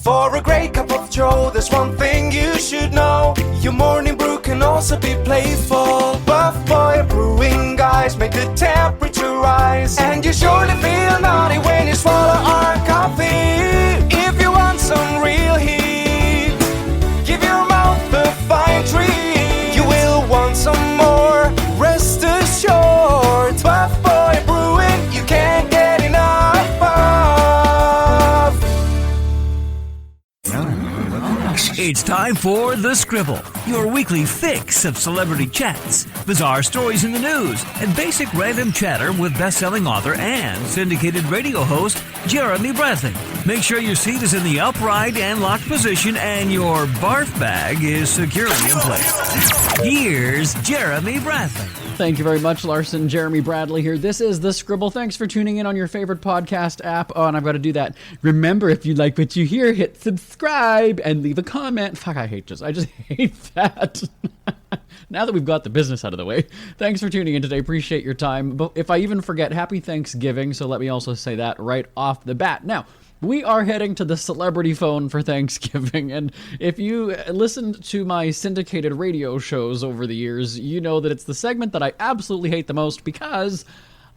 For a great cup of joe, there's one thing you should know. Your morning brew can also be playful. Buff Boy Brewing guys make the temperature rise, and you surely feel naughty when you swallow our coffee. If you want some real heat, give your mouth a fine treat. You will want some more, rest assured. Buff Boy Brewing, you can't get enough of. It's time for The Scribble, your weekly fix of celebrity chats, bizarre stories in the news, and basic random chatter with best-selling author and syndicated radio host Jeremy Bradley. Make sure your seat is in the upright and locked position and your barf bag is securely in place. Here's Jeremy Bradley. Thank you very much, Larson. Jeremy Bradley here. This is The Scribble. Thanks for tuning in on your favorite podcast app. Oh, and I've got to do that. Remember, if you like what you hear, hit subscribe and leave a comment. Fuck, I hate this. I just hate that. Now that we've got the business out of the way, thanks for tuning in today. Appreciate your time. But if I even forget, happy Thanksgiving. So let me also say that right off the bat. Now, we are heading to the celebrity phone for Thanksgiving, and if you listened to my syndicated radio shows over the years, you know that it's the segment that I absolutely hate the most because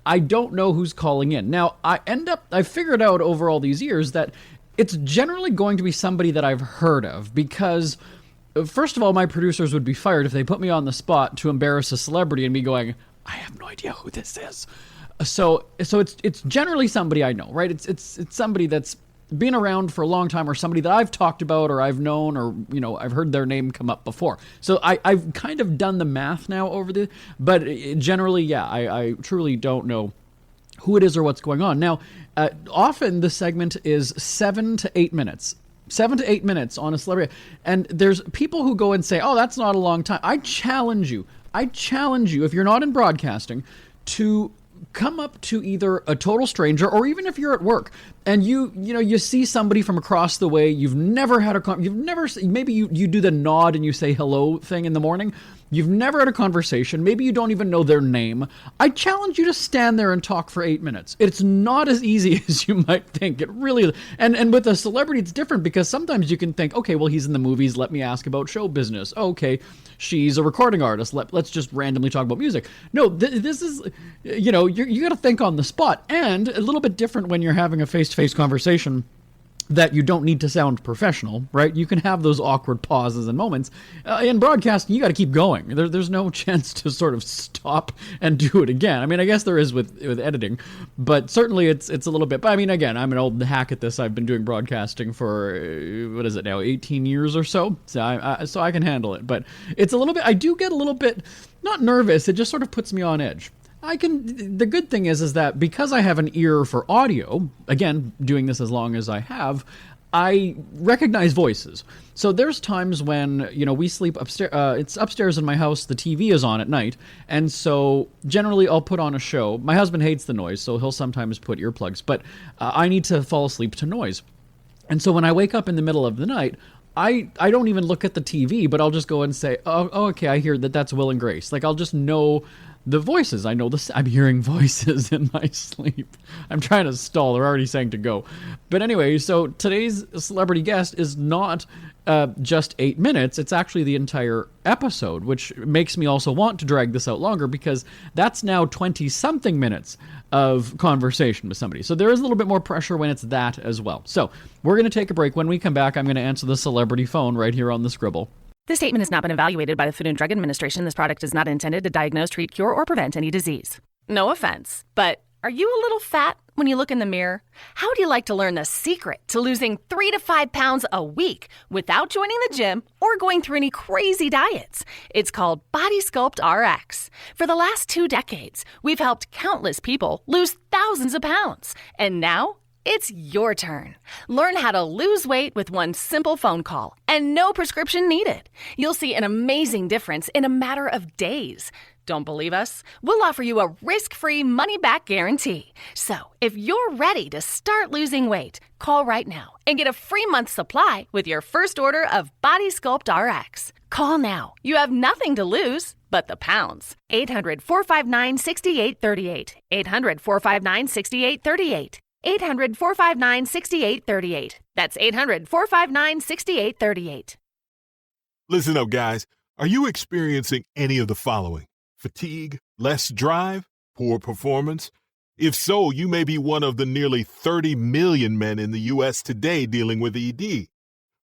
I don't know who's calling in. Now, I figured out over all these years that it's generally going to be somebody that I've heard of because, first of all, my producers would be fired if they put me on the spot to embarrass a celebrity and me going, I have no idea who this is. So it's generally somebody I know, right? It's somebody that's been around for a long time, or somebody that I've talked about, or I've known, or I've heard their name come up before. So I've kind of done the math now but generally, yeah, I truly don't know who it is or what's going on. Now, often the segment is 7 to 8 minutes. 7 to 8 minutes on a celebrity, and there's people who go and say, "Oh, that's not a long time." I challenge you, if you're not in broadcasting, to come up to either a total stranger, or even if you're at work and you see somebody from across the way, maybe you do the nod and you say hello thing in the morning. You've never had a conversation. Maybe you don't even know their name. I challenge you to stand there and talk for 8 minutes. It's not as easy as you might think. It really is. And with a celebrity, it's different because sometimes you can think, okay, well, he's in the movies. Let me ask about show business. Okay, she's a recording artist. Let's just randomly talk about music. No, this is, you got to think on the spot. And a little bit different when you're having a face-to-face conversation that you don't need to sound professional, right? You can have those awkward pauses and moments. In broadcasting, you got to keep going. There's no chance to sort of stop and do it again. I mean, I guess there is with editing, but certainly it's a little bit. But I mean, again, I'm an old hack at this. I've been doing broadcasting for, what is it now, 18 years or so? So I can handle it. But it's a little bit, I do get a little bit, not nervous, it just sort of puts me on edge. The good thing is that because I have an ear for audio, again, doing this as long as I have, I recognize voices. So there's times when, we sleep upstairs, it's upstairs in my house, the TV is on at night, and so generally I'll put on a show. My husband hates the noise, so he'll sometimes put earplugs, but I need to fall asleep to noise. And so when I wake up in the middle of the night, I don't even look at the TV, but I'll just go and say, oh okay, I hear that's Will and Grace. Like, I'll just know the voices. I know I'm hearing voices in my sleep. I'm trying to stall. They're already saying to go. But anyway, so today's celebrity guest is not just 8 minutes. It's actually the entire episode, which makes me also want to drag this out longer because that's now 20-something minutes of conversation with somebody. So there is a little bit more pressure when it's that as well. So we're going to take a break. When we come back, I'm going to answer the celebrity phone right here on the Scribble. This statement has not been evaluated by the Food and Drug Administration. This product is not intended to diagnose, treat, cure, or prevent any disease. No offense, but are you a little fat when you look in the mirror? How would you like to learn the secret to losing 3 to 5 pounds a week without joining the gym or going through any crazy diets? It's called Body Sculpt RX. For the last 2 decades, we've helped countless people lose thousands of pounds. And now, it's your turn. Learn how to lose weight with one simple phone call and no prescription needed. You'll see an amazing difference in a matter of days. Don't believe us? We'll offer you a risk-free money-back guarantee. So, if you're ready to start losing weight, call right now and get a free month supply with your first order of Body Sculpt RX. Call now. You have nothing to lose but the pounds. 800-459-6838. 800-459-6838. 800-459-6838. That's 800-459-6838. Listen up, guys. Are you experiencing any of the following? Fatigue, less drive, poor performance? If so, you may be one of the nearly 30 million men in the U.S. today dealing with ED.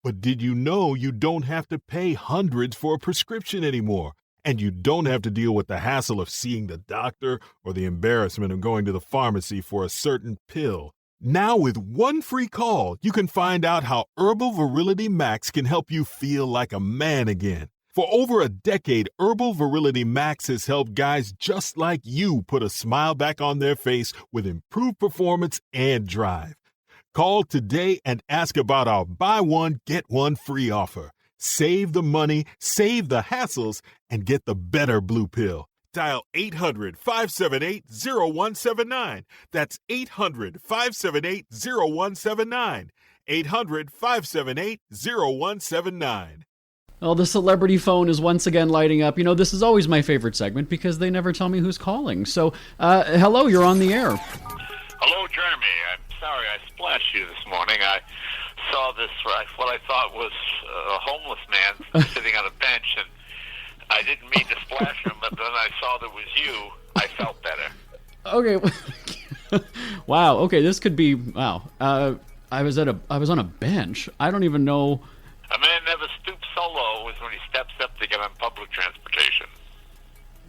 But did you know you don't have to pay hundreds for a prescription anymore? And you don't have to deal with the hassle of seeing the doctor or the embarrassment of going to the pharmacy for a certain pill. Now with one free call, you can find out how Herbal Virility Max can help you feel like a man again. For over a decade, Herbal Virility Max has helped guys just like you put a smile back on their face with improved performance and drive. Call today and ask about our buy one, get one free offer. Save the money, save the hassles, and get the better blue pill. Dial 800-578-0179. That's 800-578-0179. 800-578-0179. Oh, the celebrity phone is once again lighting up. You know, this is always my favorite segment because they never tell me who's calling. So, hello, you're on the air. Hello, Jeremy. I'm sorry I splashed you this morning. I saw this, what I thought was a homeless man sitting on a bench, and I didn't mean to splash him, but then I saw that it was you. I felt better. Okay. Wow. Okay, this could be, wow. I was on a bench. I don't even know. A man never stoops so low as when he steps up to get on public transportation.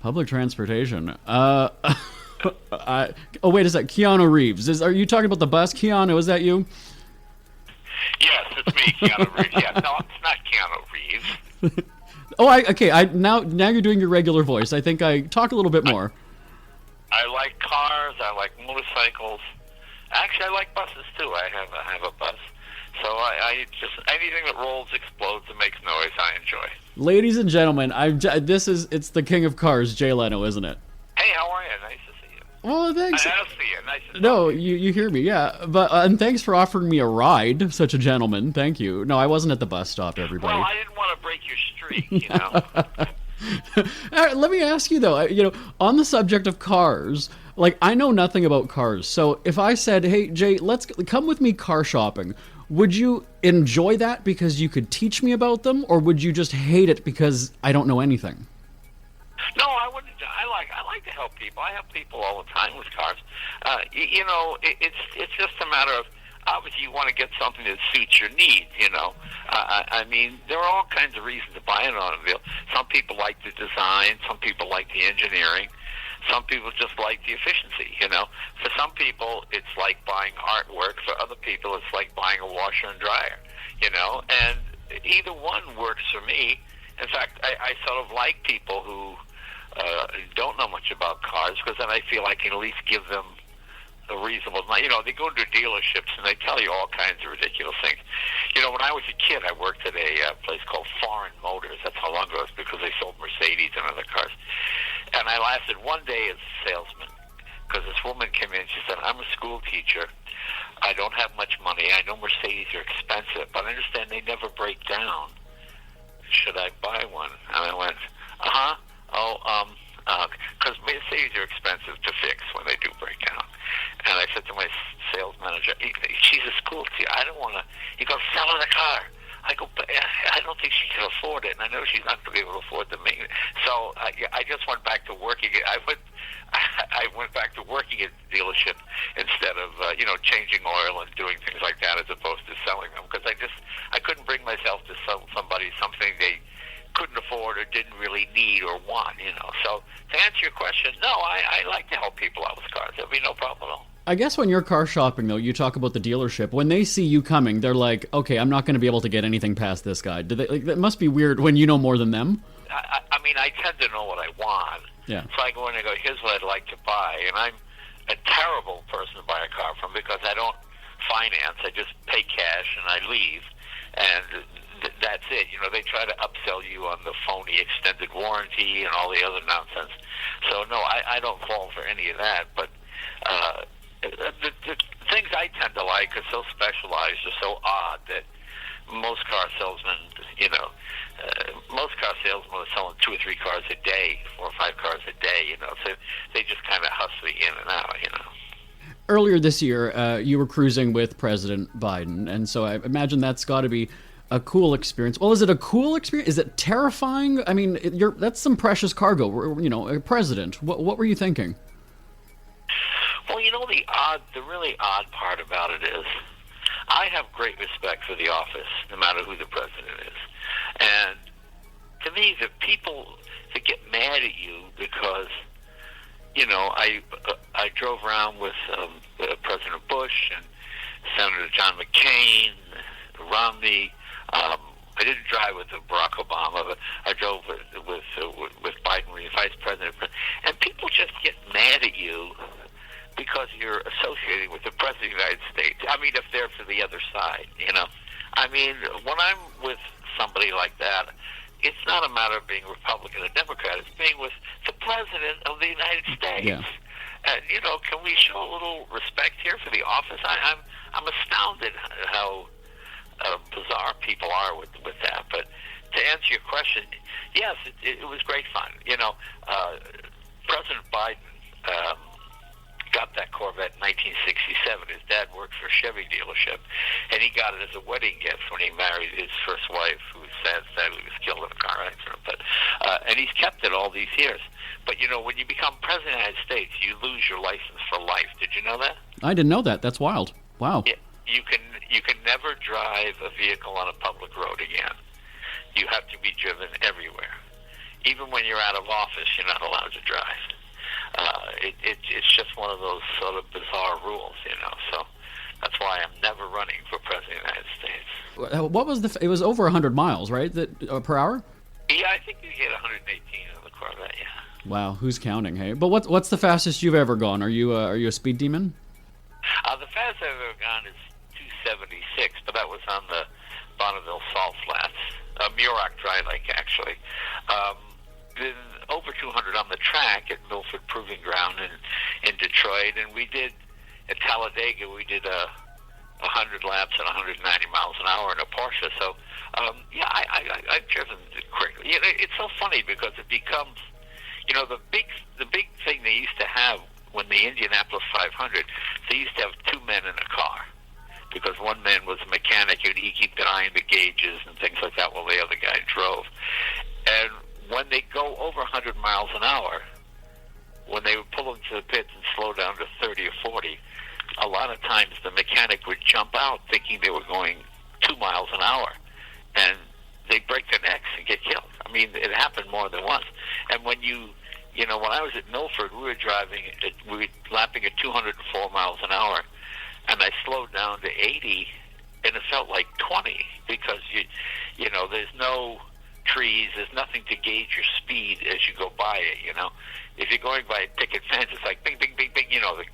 Public transportation. Oh, wait a sec. Keanu Reeves. Are you talking about the bus? Keanu, is that you? Yes, it's me, Keanu Reeves. Yeah, no, it's not Keanu Reeves. Okay. Now you're doing your regular voice. I think I talk a little bit more. I like cars. I like motorcycles. Actually, I like buses too. I have a bus. So I just anything that rolls, explodes, and makes noise, I enjoy. Ladies and gentlemen, it's the king of cars, Jay Leno, isn't it? Hey, how are you? Nice to see you. Well, thanks. I'll see you. Nice to No, talk to you. you hear me, yeah. But and thanks for offering me a ride, such a gentleman. Thank you. No, I wasn't at the bus stop, everybody. Well, I didn't want to break your streak, you know. All right, let me ask you though. On the subject of cars, like I know nothing about cars. So if I said, "Hey, Jay, let's come with me car shopping," would you enjoy that because you could teach me about them, or would you just hate it because I don't know anything? No, I wouldn't. I like to help people. I help people all the time with cars. It's just a matter of obviously you want to get something that suits your needs. I mean, there are all kinds of reasons to buy an automobile. Some people like the design. Some people like the engineering. Some people just like the efficiency. For some people it's like buying artwork. For other people it's like buying a washer and dryer. And either one works for me. In fact, I sort of like people who don't know much about cars because then I feel I can at least give them a reasonable amount. They go into dealerships and they tell you all kinds of ridiculous things. When I was a kid, I worked at a place called Foreign Motors. That's how long ago it was because they sold Mercedes and other cars. And I lasted one day as a salesman because this woman came in. She said, "I'm a school teacher. I don't have much money. I know Mercedes are expensive, but I understand they never break down. Should I buy one?" And I went, because Mercedes are expensive to fix when they do break down. And I said to my sales manager, "She's a school teacher. I don't want to." He goes, "Sell her the car." I go, "But I don't think she can afford it, and I know she's not going to be able to afford the maintenance." So I just went back to working. I went back to working at the dealership instead of changing oil and doing things like that as opposed to selling them because I couldn't bring myself to sell somebody something they couldn't afford or didn't really need or want. So to answer your question, no, I like to help people out with cars. There'll be no problem at all. I guess when you're car shopping, though, you talk about the dealership. When they see you coming, they're like, "Okay, I'm not going to be able to get anything past this guy." That must be weird when you know more than them. I mean, I tend to know what I want. Yeah. So I go in and go, "Here's what I'd like to buy," and I'm a terrible person to buy a car from because I don't finance. I just pay cash and I leave, and that's it. They try to upsell you on the phony extended warranty and all the other nonsense. So no, I don't fall for any of that. But the things I tend to like are so specialized or so odd that most car salesmen, most car salesmen are selling 2 or 3 cars a day, 4 or 5 cars a day. So they just kind of hustle you in and out. earlier this year, you were cruising with President Biden, and so I imagine that's got to be a cool experience. Well, is it a cool experience? Is it terrifying? I mean, that's some precious cargo. You know, a president. What were you thinking? Well, you know, the really odd part about it is, I have great respect for the office, no matter who the president is. And to me, the people that get mad at you because, you know, I drove around with President Bush and Senator John McCain, Romney. I didn't drive with Barack Obama, but I drove with Biden when he was vice president. And people just get mad at you because you're associating with the president of the United States. I mean, if they're for the other side, you know. I mean, when I'm with somebody like that, it's not a matter of being Republican or Democrat. It's being with the president of the United States. Yeah. And, you know, can we show a little respect here for the office? I'm astounded how bizarre people are with that. But to answer your question, yes, it was great fun. You know, President Biden got that Corvette in 1967. His dad worked for a Chevy dealership, and he got it as a wedding gift when he married his first wife, who sadly was killed in a car accident. But and he's kept it all these years. But you know, when you become president of the United States, you lose your license for life. Did you know that? I didn't know that. That's wild. Wow. Yeah, you can never drive a vehicle on a public road again. You have to be driven everywhere. Even when you're out of office, you're not allowed to drive. It's just one of those sort of bizarre rules, you know. So that's why I'm never running for president of the United States. What was it was over 100 miles, right? Per hour? Yeah, I think you get 118 in the Corvette. Yeah. Wow, who's counting? Hey, but what's the fastest you've ever gone? Are you a speed demon? The fastest I've ever gone is 276, but that was on the Bonneville Salt Flats, Muroc Dry Lake, actually. Been over 200 on the track at Milford Proving Ground in Detroit, and we did at Talladega. We did 100 laps at 190 miles an hour in a Porsche. So yeah, I've driven quickly. You know, it's so funny because it becomes, you know, the big thing they used to have when the Indianapolis 500. They used to have two men in a car, because one man was a mechanic and he kept an eye on the gauges and things like that while the other guy drove. And when they go over 100 miles an hour, when they would pull into the pits and slow down to 30 or 40, a lot of times the mechanic would jump out thinking they were going 2 miles an hour, and they'd break their necks and get killed. I mean, it happened more than once. And when you know, when I was at Milford, we were lapping at 204 miles an hour, and I slowed down to 80, and it felt like 20, because you know, there's no trees, there's nothing to gauge your speed as you go by it, you know. If you're going by a picket fence, it's like bing, bing, bing, bing, you know, it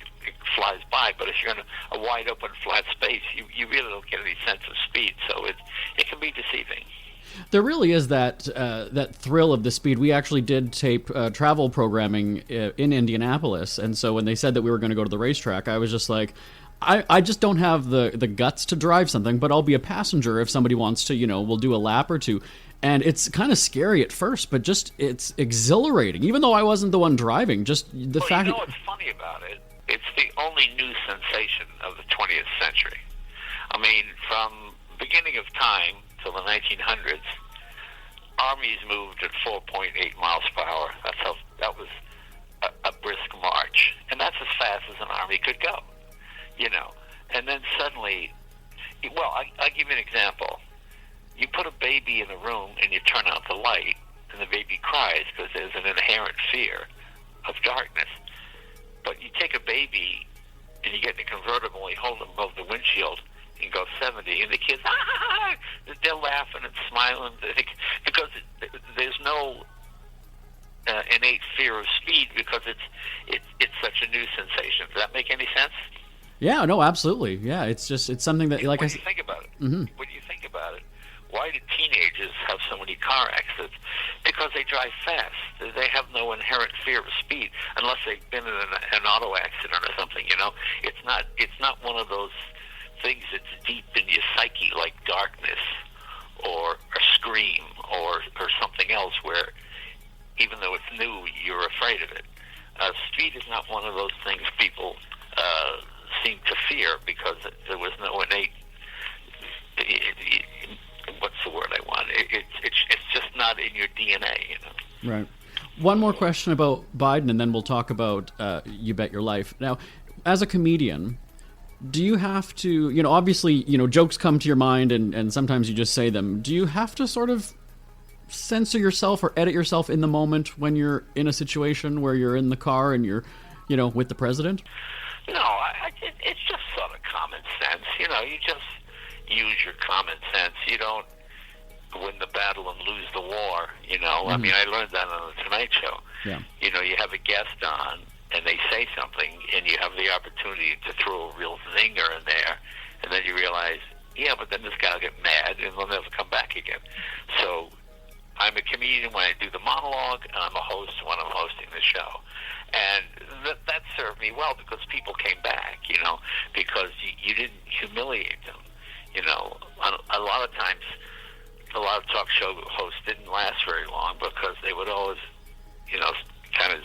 flies by. But if you're in a wide open flat space, you really don't get any sense of speed, so it can be deceiving. There really is that thrill of the speed. We actually did tape travel programming in Indianapolis, and so when they said that we were going to go to the racetrack, I was just like, I just don't have the guts to drive something, but I'll be a passenger if somebody wants to, you know, we'll do a lap or two. And it's kind of scary at first, but just it's exhilarating, even though I wasn't the one driving. Just the fact. You know what's funny about it? It's the only new sensation of the 20th century. I mean, from beginning of time till the 1900s, armies moved at 4.8 miles per hour. That was a brisk march, and that's as fast as an army could go, you know. And then suddenly, well, I'll give you an example. You put a baby in a room and you turn out the light, and the baby cries because there's an inherent fear of darkness. But you take a baby and you get in a convertible and you hold them above the windshield and go 70, and the kids, they're laughing and smiling because there's no innate fear of speed, because it's such a new sensation. Does that make any sense? Yeah, no, absolutely. Yeah, it's something that, like when you think about it, when you think about it, why do teenagers have so many car accidents? Because they drive fast. They have no inherent fear of speed, unless they've been in an auto accident or something. You know, it's not one of those things that's deep in your psyche, like darkness or a scream or something else, where even though it's new, you're afraid of it. Speed is not one of those things people seem to fear because there was no innate. What's the word I want? It's just not in your DNA, you know. Right. One more question about Biden, and then we'll talk about You Bet Your Life. Now, as a comedian, do you have to, obviously, jokes come to your mind and sometimes you just say them. Do you have to sort of censor yourself or edit yourself in the moment when you're in a situation where you're in the car and you're, with the president? No, it's just sort of common sense. You just use your common sense. You don't win the battle and lose the war, Mm-hmm. I mean, I learned that on The Tonight Show. Yeah. You have a guest on, and they say something, and you have the opportunity to throw a real zinger in there, and then you realize, yeah, but then this guy will get mad, and he'll never come back again. So I'm a comedian when I do the monologue, and I'm a host when I'm hosting the show. And that served me well because people came back, because you didn't humiliate them. A lot of times, a lot of talk show hosts didn't last very long because they would always, kind of,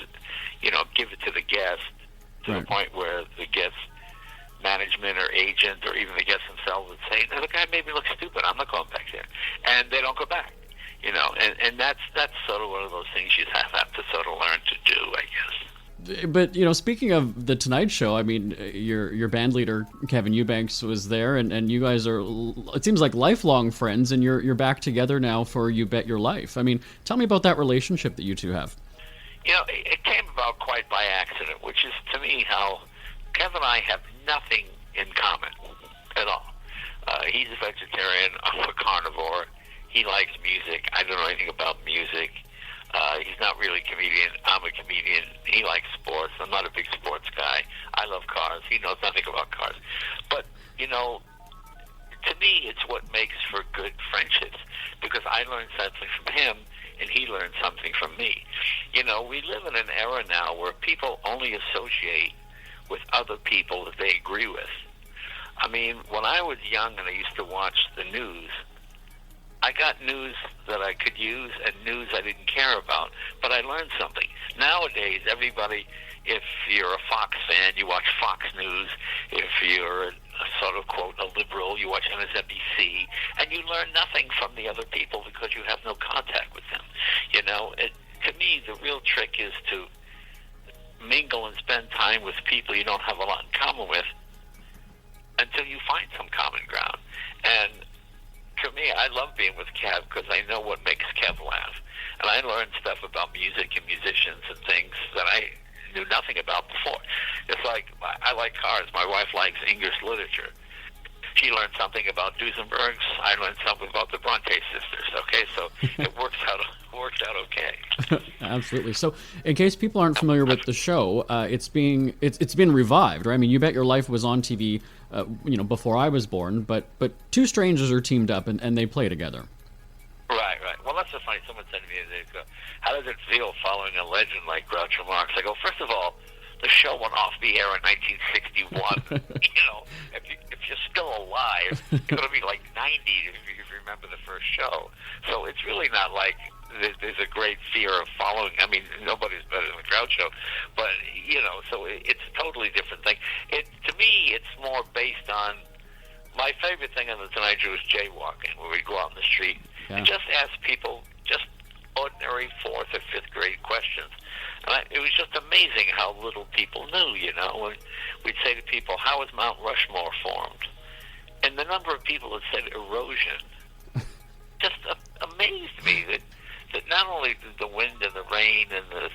give it to the guest to right. the point where the guest management or agent or even the guests themselves would say, no, the guy made me look stupid. I'm not going back there. And they don't go back, and that's sort of one of those things you have to sort of learn to do, I guess. But, speaking of The Tonight Show, I mean, your band leader, Kevin Eubanks, was there, and you guys are, it seems like lifelong friends, and you're back together now for You Bet Your Life. I mean, tell me about that relationship that you two have. It came about quite by accident, which is, to me, how Kevin and I have nothing in common at all. He's a vegetarian, I'm a carnivore. He likes music. I don't know anything about music. He's not really a comedian. I'm a comedian. He likes sports. I'm not a big sports guy. I love cars. He knows nothing about cars. But, to me, it's what makes for good friendships because I learned something from him and he learned something from me. We live in an era now where people only associate with other people that they agree with. I mean, when I was young and I used to watch the news, I got news that I could use and news I didn't care about, but I learned something. Nowadays, everybody, if you're a Fox fan, you watch Fox News. If you're a sort of, quote, a liberal, you watch MSNBC, and you learn nothing from the other people because you have no contact with them. To me, the real trick is to mingle and spend time with people you don't have a lot in common with until you find some common ground. And for me, I love being with Kev because I know what makes Kev laugh. And I learned stuff about music and musicians and things that I knew nothing about before. It's like, I like cars. My wife likes English literature. She learned something about Duesenbergs. I learned something about the Bronte sisters. Okay, so it works out okay. Absolutely. So, in case people aren't familiar with the show, it's been revived, right? I mean, You Bet Your Life was on TV, before I was born. But two strangers are teamed up and they play together. Right. Well, that's so funny. Someone said to me, they go, "How does it feel following a legend like Groucho Marx?" I go, first of all, the show went off the air in 1961. If you're still alive, you're going to be like 90 if you remember the first show. So it's really not like there's a great fear of following. I mean, nobody's better than Groucho, but so it's a totally different thing. To me, it's more based on my favorite thing on the Tonight Show is jaywalking, where we go out in the street and just ask people just ordinary 4th or 5th grade questions. And it was just amazing how little people knew, And we'd say to people, how was Mount Rushmore formed? And the number of people that said erosion just amazed me that not only did the wind and the rain and the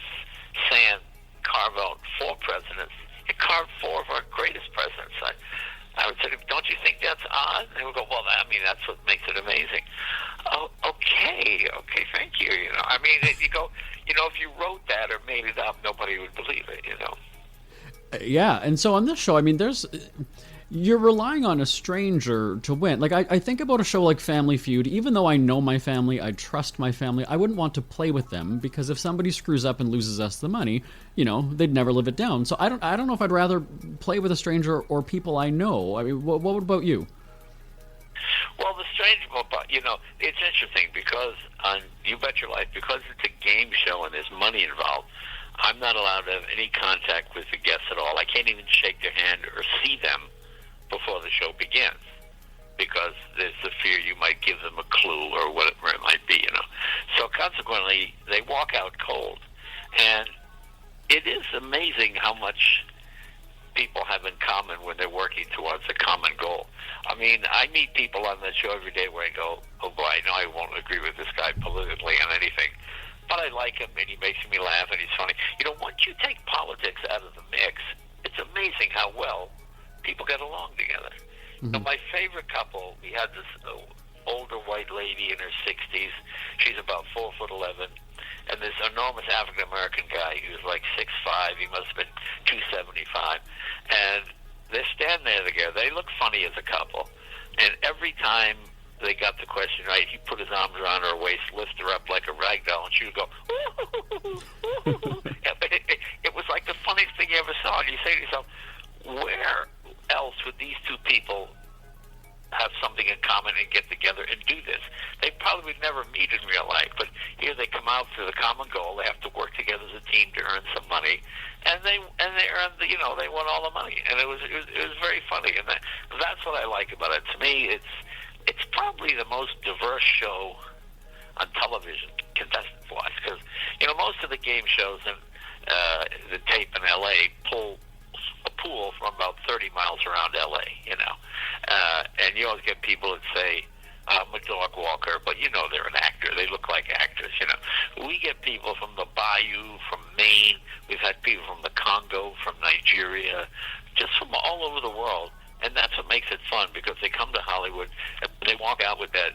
sand carve out 4 presidents, it carved 4 of our greatest presidents. I would say, don't you think that's odd? And they would go, well, that's what makes it amazing. Oh, okay, thank you. I mean, you go, if you wrote that or made it up, nobody would believe it. Yeah, and so on this show, I mean, you're relying on a stranger to win. Like, I think about a show like Family Feud. Even though I know my family, I trust my family, I wouldn't want to play with them because if somebody screws up and loses us the money, they'd never live it down. So I don't know if I'd rather play with a stranger or people I know. I mean, what about you? Well, the strange part, it's interesting because on You Bet Your Life, because it's a game show and there's money involved, I'm not allowed to have any contact with the guests at all. I can't even shake their hand or see them before the show begins, because there's the fear you might give them a clue or whatever it might be, So consequently, they walk out cold. And it is amazing how much people have in common when they're working towards a common goal. I mean, I meet people on that show every day where I go, oh boy, I know I won't agree with this guy politically on anything, but I like him and he makes me laugh and he's funny. Once you take politics out of the mix, it's amazing how well people get along together. Mm-hmm. My favorite couple, we had this older white lady in her 60s. She's about 4'11", and this enormous African-American guy who's like 6'5". He must have been 275. And they're standing there together. They look funny as a couple. And every time they got the question right, he put his arms around her waist, lift her up like a rag doll, and she would go, ooh, ooh, ooh. It was like the funniest thing you ever saw. And you say to yourself, where else would these two people have something in common and get together and do this? They probably would never meet in real life, but here they come out for the common goal. They have to work together as a team to earn some money, and they earned they won all the money, and it was very funny, and that's what I like about it. To me, it's probably the most diverse show on television, contestant-wise, because most of the game shows and the tape in L.A. pull a pool from about 30 miles around L.A., and you always get people that say, I'm a dog walker, but they're an actor. They look like actors, We get people from the Bayou, from Maine. We've had people from the Congo, from Nigeria, just from all over the world. And that's what makes it fun, because they come to Hollywood and they walk out with that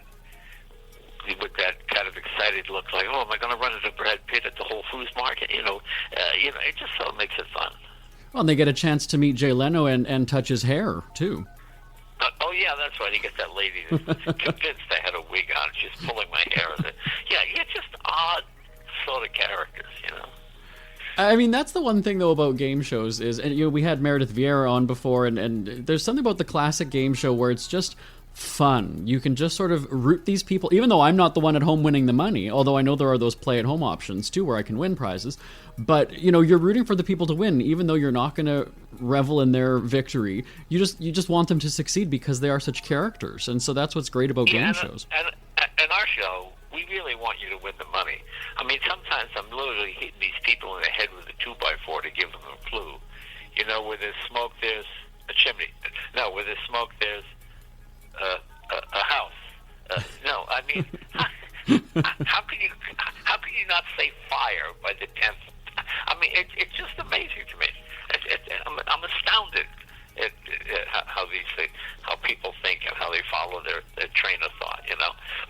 kind of excited look, like, oh, am I going to run into Brad Pitt at the Whole Foods market? It just so makes it fun. Well, and they get a chance to meet Jay Leno and touch his hair, too. Oh, yeah, that's right. You get that lady that's convinced I had a wig on. She's pulling my hair. Yeah, just odd sort of characters, I mean, that's the one thing, though, about game shows is, and we had Meredith Vieira on before, and there's something about the classic game show where it's just fun. You can just sort of root these people, even though I'm not the one at home winning the money, although I know there are those play-at-home options, too, where I can win prizes. But, you're rooting for the people to win, even though you're not going to revel in their victory. You just want them to succeed because they are such characters. And so that's what's great about game shows. And our show, we really want you to win the money. I mean, sometimes I'm literally hitting these people in the head with a 2x4 to give them a clue. Where there's smoke, there's a chimney. No, where there's smoke, there's a house. No, I mean, how can you not say fire by the 10th? I mean, it's just amazing to me. I'm astounded at how people think and how they follow their train of thought.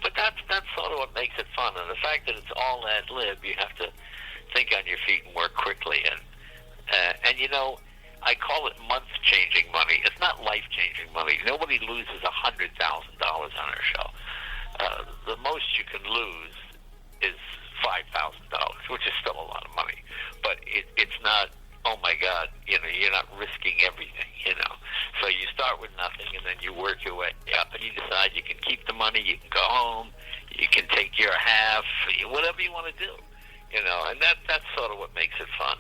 But that's sort of what makes it fun. And the fact that it's all ad lib, you have to think on your feet and work quickly. And I call it month-changing money. It's not life-changing money. Nobody loses $100,000 on our show. The most you can lose is $5,000, which is still a lot of money. But it's not, oh my God, you're not risking everything, So you start with nothing, and then you work your way up, and you decide you can keep the money, you can go home, you can take your half, whatever you want to do, and that's sort of what makes it fun.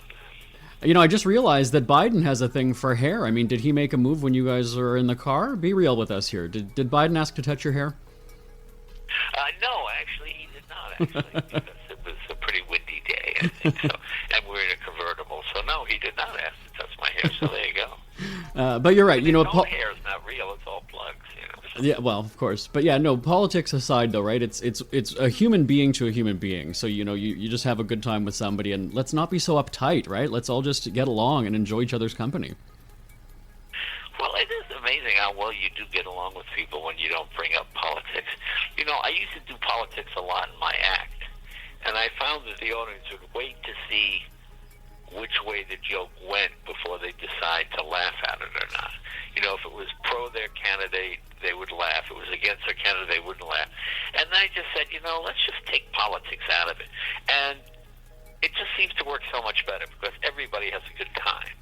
I just realized that Biden has a thing for hair. I mean, did he make a move when you guys were in the car? Be real with us here. Did Biden ask to touch your hair? No, actually, he did not, because it was a pretty windy day, I think so. And we're in a convertible, so no, he did not ask to touch my hair, so there you go. But you're right. All hair is not real, it's all plugs, Yeah, well, of course. But yeah, no, politics aside, though, right? It's a human being to a human being. So, you just have a good time with somebody, and let's not be so uptight, right? Let's all just get along and enjoy each other's company. Well, it is amazing how well you do get along with people when you don't bring up politics. I used to do politics a lot in my act, and I found that the audience would wait to see which way the joke went before they decide to laugh at it or not. If it was pro their candidate, they would laugh. If it was against their candidate, they wouldn't laugh. And I just said, let's just take politics out of it. And it just seems to work so much better because everybody has a good time.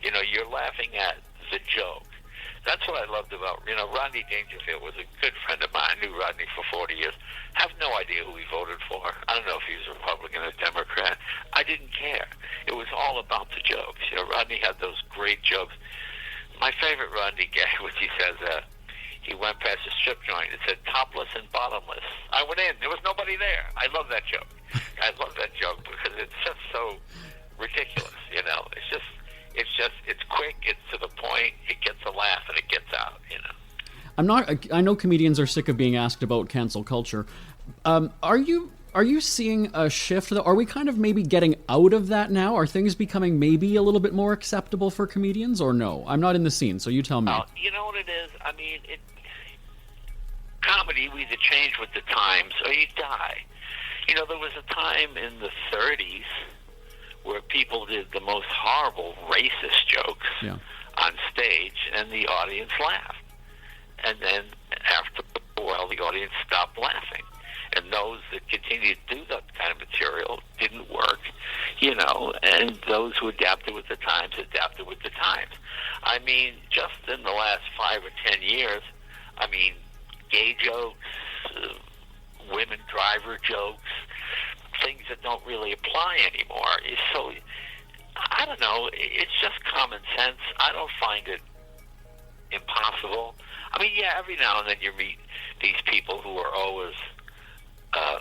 You're laughing at the joke. That's what I loved about, Rodney Dangerfield was a good friend of mine. I knew Rodney for 40 years. Have no idea who he voted for. I don't know if he was a Republican or Democrat. I didn't care. It was all about the jokes. Rodney had those great jokes. My favorite Rodney gag was he says, he went past a strip joint. It said topless and bottomless. I went in. There was nobody there. I love that joke. I love that joke because it's just so ridiculous. It's quick. It's to the point. It gets a laugh and it gets out. I know comedians are sick of being asked about cancel culture. Are you seeing a shift, though? Are we kind of maybe getting out of that now? Are things becoming maybe a little bit more acceptable for comedians, or no? I'm not in the scene, so you tell me. You know what it is? I mean, comedy, we either change with the times or you die. There was a time in the 30s where people did the most horrible racist jokes on stage, and the audience laughed. And then after a while, the audience stopped laughing. And those that continued to do that kind of material didn't work, and those who adapted with the times. I mean, just in the last 5 or 10 years, gay jokes, women driver jokes, things that don't really apply anymore. So, I don't know, it's just common sense. I don't find it impossible. I mean, yeah, every now and then you meet these people who are always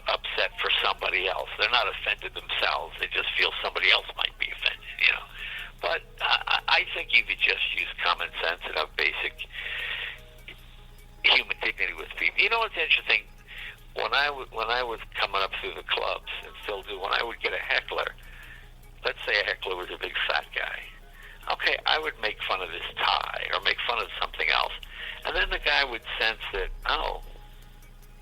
upset for somebody else. They're not offended themselves. They just feel somebody else might be offended, But I think you could just use common sense and have basic human dignity with people. You know what's interesting? When I was coming up through the clubs, and still do, when I would get a heckler, let's say a heckler was a big fat guy, okay, I would make fun of his tie or make fun of something else. And then the guy would sense that,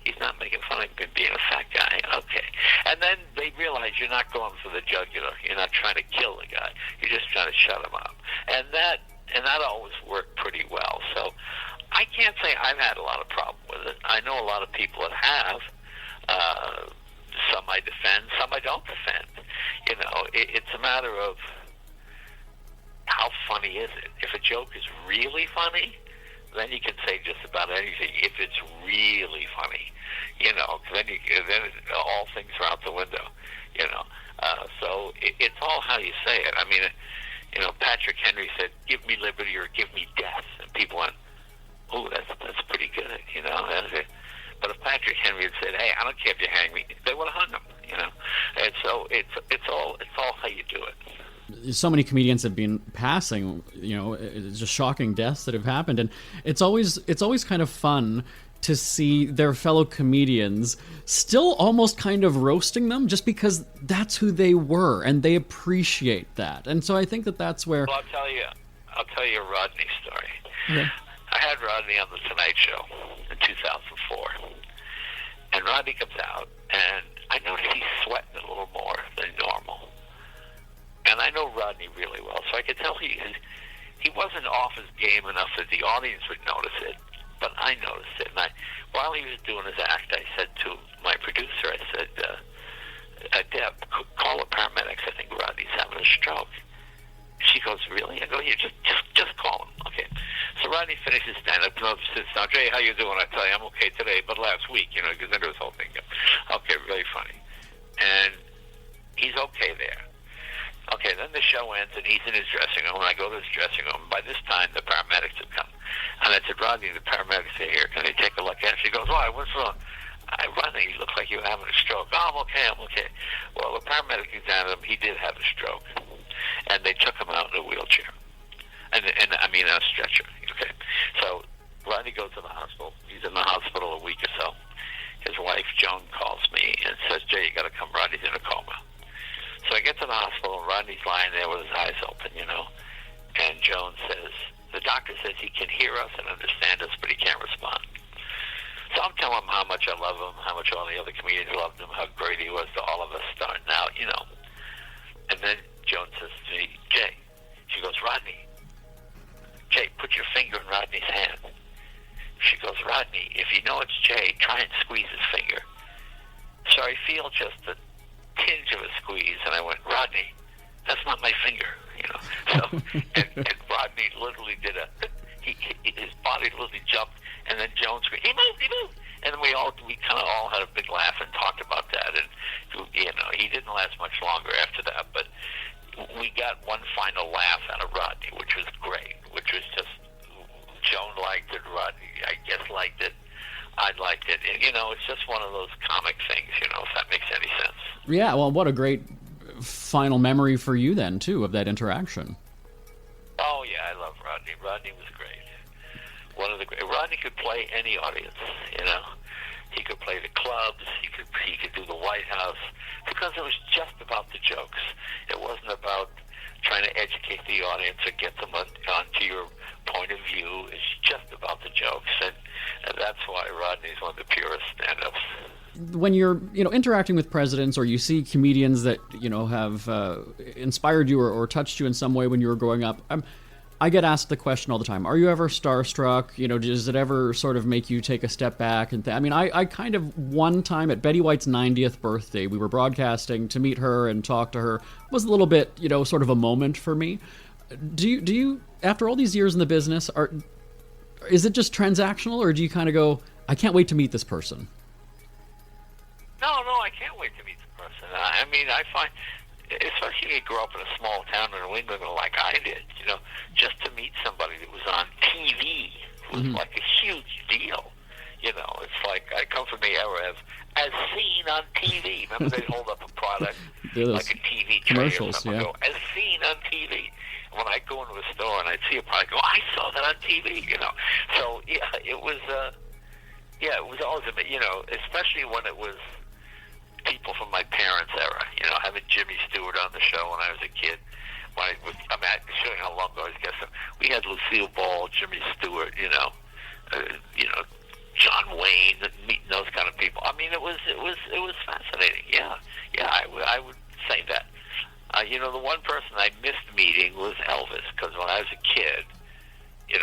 he's not making fun of him being a fat guy. Okay. And then they realize you're not going for the jugular. You're not trying to kill the guy. You're just trying to shut him up. And that always worked pretty well. So I can't say I've had a lot of problem with it. I know a lot of people that have. Some I defend, some I don't defend. It's a matter of how funny is it. If a joke is really funny, then you can say just about anything. If it's really funny, then all things are out the window. So it's all how you say it. I mean, Patrick Henry said, "Give me liberty or give me death," and people went, "Oh, that's pretty good," But if Patrick Henry had said, "Hey, I don't care if you hang me," they would have hung him. And so it's all how you do it. So many comedians have been passing, it's just shocking deaths that have happened, and it's always kind of fun to see their fellow comedians still almost kind of roasting them, just because that's who they were and they appreciate that. And so I think that's where. Well, I'll tell you a Rodney story. Okay. I had Rodney on the Tonight Show in 2004, and Rodney comes out, and I noticed he's sweating a little more than normal. And I know Rodney really well, so I could tell he wasn't off his game enough that the audience would notice it, but I noticed it. And while he was doing his act, I said to my producer, I said, Deb, call the paramedics. I think Rodney's having a stroke. She goes, really? I go, yeah, just call him. Okay. So Rodney finishes stand-up, sits down. Jay, how you doing? I tell you, I'm okay today, but last week, because then there was whole thing. Okay, really funny. And he's okay there. Okay, then the show ends, and he's in his dressing room, and I go to his dressing room. By this time, the paramedics have come. And I said, Rodney, the paramedics are here. Can they take a look at him? She goes, why? What's wrong? Rodney, you look like you're having a stroke. Oh, I'm okay. Well, the paramedic examined him. He did have a stroke. And they took him out in a wheelchair. And a stretcher. Okay. So Rodney goes to the hospital. He's in the hospital a week or so. His wife, Joan, calls me and says, Jay, you got to come. Rodney's in a coma. So I get to the hospital, and Rodney's lying there with his eyes open, and Joan says, the doctor says he can hear us and understand us, but he can't respond. So I'm telling him how much I love him, how much all the other comedians loved him, how great he was to all of us starting out, And then Joan says to me, Jay, she goes, Rodney, Jay, put your finger in Rodney's hand. She goes, Rodney, if you know it's Jay, try and squeeze his finger. So I feel just a tinge of a squeeze, and I went, Rodney, that's not my finger, So, and Rodney literally did his body literally jumped, and then Jones screamed, he moved. And then we kind of all had a big laugh and talked about that. And, he didn't last much longer after that, but we got one final laugh out of Rodney, which was great, which was just, Joan liked it, Rodney, I guess, liked it. I liked it. And, it's just one of those comic things, if that makes any sense. Yeah, well, what a great final memory for you then, too, of that interaction. Oh, yeah, I love Rodney. Rodney was great. Rodney could play any audience, He could play the clubs, he could do the White House, because it was just about the jokes. It wasn't about trying to educate the audience or get them onto your point of view. It's just about the jokes, and that's why Rodney's one of the purest stand-ups. When you're, interacting with presidents, or you see comedians that, have inspired you or touched you in some way when you were growing up, I get asked the question all the time, are you ever starstruck? Does it ever sort of make you take a step back? And I kind of, one time at Betty White's 90th birthday, we were broadcasting to meet her and talk to her. It was a little bit, sort of a moment for me. Do you, after all these years in the business, is it just transactional, or do you kind of go, I can't wait to meet this person? No, I can't wait to meet the person. I find, especially if you grow up in a small town in New England like I did, just to meet somebody that was on TV was like a huge deal. It's like I come from the era of as seen on TV. Remember they'd hold up a product like a TV tray or something, yeah. Go, as seen on TV. And when I go into a store and I'd see a product, I go, I saw that on TV, So, it was always especially when it was people from my parents' era, having Jimmy Stewart on the show when I was a kid. I'm showing how long ago I guess we had Lucille Ball, Jimmy Stewart, John Wayne, and meeting those kind of people. It was fascinating. Yeah, I would say that. The one person I missed meeting was Elvis, because when I was a kid, in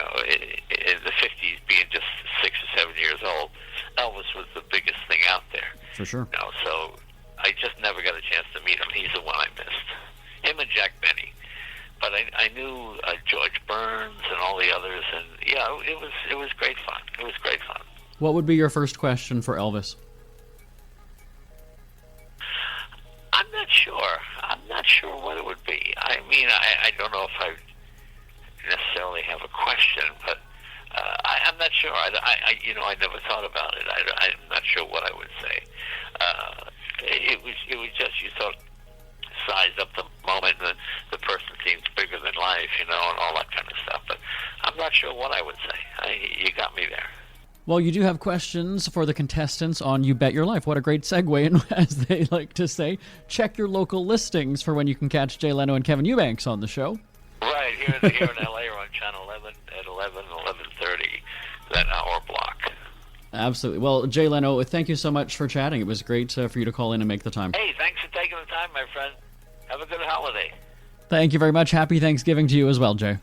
the 50s, being just 6 or 7 years old, Elvis was the biggest thing out there. For sure. So I just never got a chance to meet him. He's the one I missed. Him and Jack Benny. But I knew George Burns and all the others, and it was great fun. It was great fun. What would be your first question for Elvis? I'm not sure. I'm not sure what it would be. I don't know if I necessarily have a question, but I'm not sure. I never thought about it. I'm not sure what I would say. It was just, you thought, size up the moment, and the person seems bigger than life, and all that kind of stuff. But I'm not sure what I would say. You got me there. Well, you do have questions for the contestants on You Bet Your Life. What a great segue, and as they like to say, check your local listings for when you can catch Jay Leno and Kevin Eubanks on the show. Right, here in L.A. or on Channel 11 at 11:30, that hour block. Absolutely. Well, Jay Leno, thank you so much for chatting. It was great for you to call in and make the time. Hey, thanks for taking the time, my friend. Have a good holiday. Thank you very much. Happy Thanksgiving to you as well, Jay.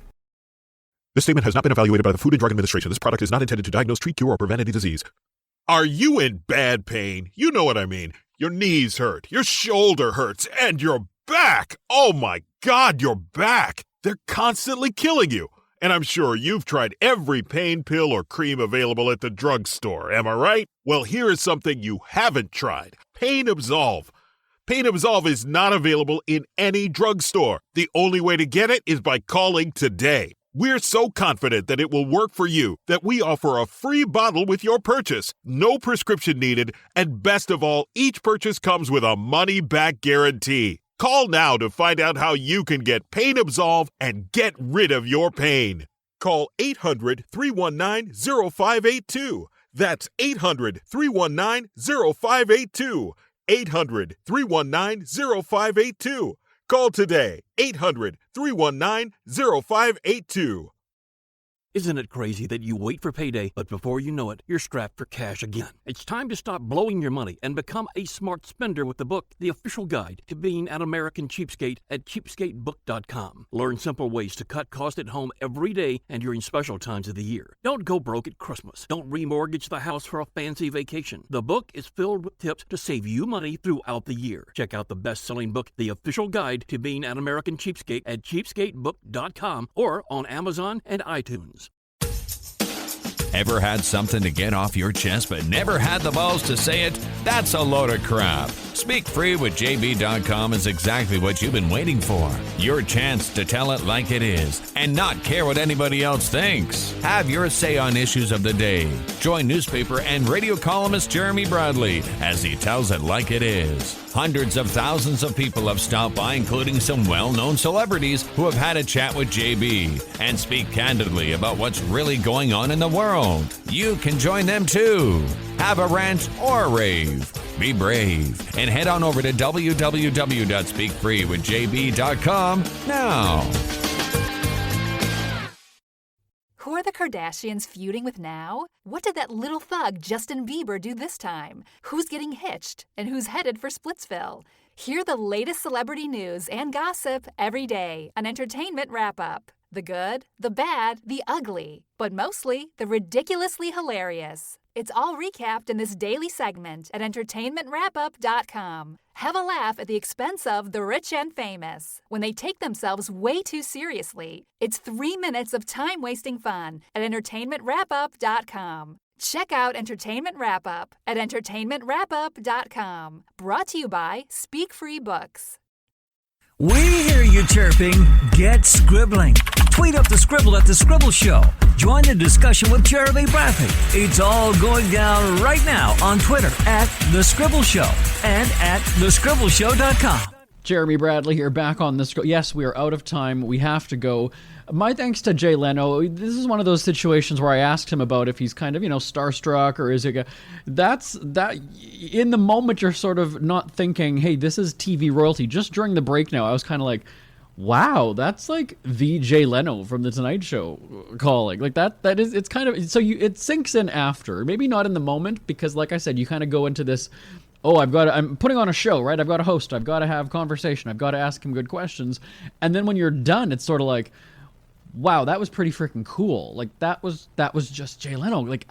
This statement has not been evaluated by the Food and Drug Administration. This product is not intended to diagnose, treat, cure, or prevent any disease. Are you in bad pain? You know what I mean. Your knees hurt, your shoulder hurts, and your back. Oh my God, your back. They're constantly killing you. And I'm sure you've tried every pain pill or cream available at the drugstore. Am I right? Well, here is something you haven't tried. Pain Absolve. Pain Absolve is not available in any drugstore. The only way to get it is by calling today. We're so confident that it will work for you that we offer a free bottle with your purchase. No prescription needed, and best of all, each purchase comes with a money-back guarantee. Call now to find out how you can get Pain Absolve and get rid of your pain. Call 800-319-0582. That's 800-319-0582. 800-319-0582. Call today. 800-319-0582. Isn't it crazy that you wait for payday, but before you know it, you're strapped for cash again? It's time to stop blowing your money and become a smart spender with the book, The Official Guide to Being an American Cheapskate at cheapskatebook.com. Learn simple ways to cut costs at home every day and during special times of the year. Don't go broke at Christmas. Don't remortgage the house for a fancy vacation. The book is filled with tips to save you money throughout the year. Check out the best-selling book, The Official Guide to Being an American Cheapskate at cheapskatebook.com or on Amazon and iTunes. Ever had something to get off your chest but never had the balls to say it? That's a load of crap. Speak Free with JB.com is exactly what you've been waiting for. Your chance to tell it like it is and not care what anybody else thinks. Have your say on issues of the day. Join newspaper and radio columnist Jeremy Bradley as he tells it like it is. Hundreds of thousands of people have stopped by, including some well-known celebrities who have had a chat with JB and speak candidly about what's really going on in the world. You can join them too. Have a rant or a rave. Be brave and head on over to www.speakfreewithjb.com now. Who are the Kardashians feuding with now? What did that little thug Justin Bieber do this time? Who's getting hitched? And who's headed for Splitsville? Hear the latest celebrity news and gossip every day on Entertainment Wrap-Up. The good, the bad, the ugly, but mostly the ridiculously hilarious. It's all recapped in this daily segment at entertainmentwrapup.com. Have a laugh at the expense of the rich and famous when they take themselves way too seriously. It's 3 minutes of time-wasting fun at entertainmentwrapup.com. Check out Entertainment Wrap-Up at entertainmentwrapup.com. Brought to you by Speak Free Books. We hear you chirping. Get scribbling. Tweet up the Scribble at The Scribble Show. Join the discussion with Jeremy Bradley. It's all going down right now on Twitter at The Scribble Show and at thescribbleshow.com. Jeremy Bradley here, back on this. Yes, we are out of time. We have to go. My thanks to Jay Leno. This is one of those situations where I asked him about if he's kind of, starstruck, or is it that in the moment you're sort of not thinking, hey, this is TV royalty. Just during the break now, I was kind of like, wow, that's like the Jay Leno from The Tonight Show calling. Like that is, it's kind of, so it sinks in after. Maybe not in the moment, because like I said, you kind of go into this, I'm putting on a show, right? I've got a host. I've got to have conversation. I've got to ask him good questions. And then when you're done, it's sort of like, wow, that was pretty freaking cool. Like that was just Jay Leno. Like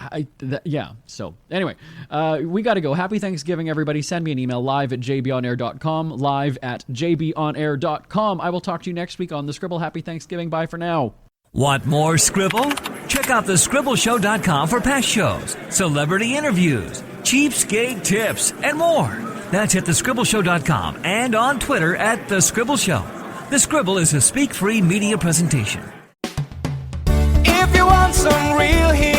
yeah. So anyway, we got to go. Happy Thanksgiving, everybody. Send me an email, live@jbonair.com, live@jbonair.com. I will talk to you next week on The Scribble. Happy Thanksgiving. Bye for now. Want more Scribble? Check out thescribbleshow.com for past shows, celebrity interviews, cheapskate tips, and more. That's at thescribbleshow.com and on Twitter at The Scribble Show. The Scribble is a Speak Free media presentation. If you want some real heat,